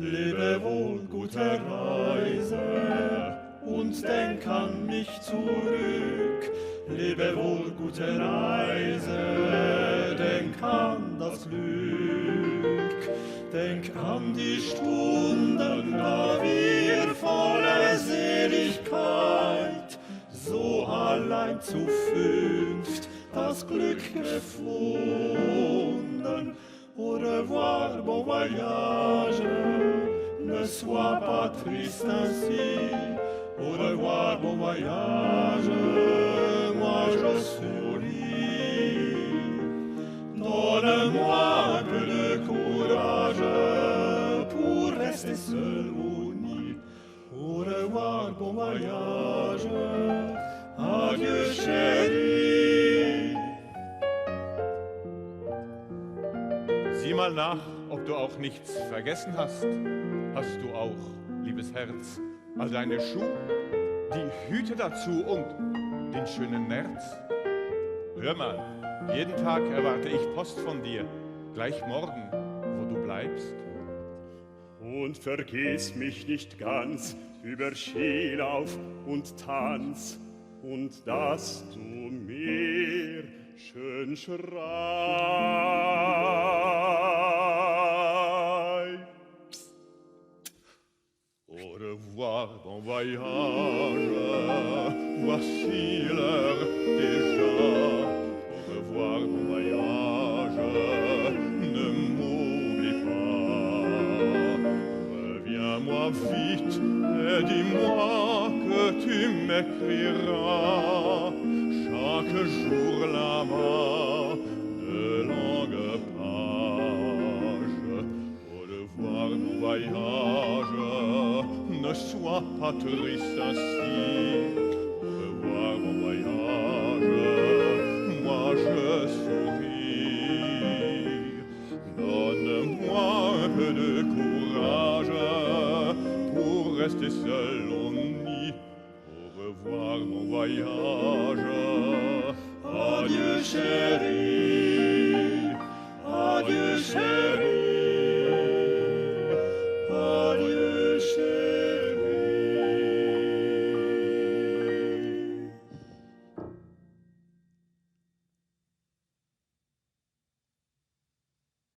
Lebe wohl, gute Reise, und denk an mich zurück. Lebe wohl, gute Reise, denk an das Glück. Denk an die Stunden, da wir voller Seligkeit so allein zu fünft das Glück gefunden. Au revoir, bon voyage, ne sois pas triste ainsi. Au revoir, bon voyage, moi je souris. Donne-moi un peu de courage pour rester seul au nid. Au revoir, bon voyage, adieu chérie. Sieh mal nach, ob du auch nichts vergessen hast. Hast du auch, liebes Herz, all deine Schuhe, die Hüte dazu und den schönen Nerz? Hör mal, jeden Tag erwarte ich Post von dir, gleich morgen, wo du bleibst. Und vergiss mich nicht ganz über Skilauf und Tanz und dass du mir schön schreibst. Au revoir, bon voyage, voici l'heure déjà. Au revoir, bon voyage, ne m'oublie pas. Reviens-moi vite et dis-moi que tu m'écriras chaque jour là-bas de longues pages. Au revoir, bon voyage, ne sois pas triste ainsi. Au revoir, bon voyage, moi je souris. Donne-moi un peu de courage pour rester seul au nid. Au revoir, bon voyage, adieu chérie, adieu chérie.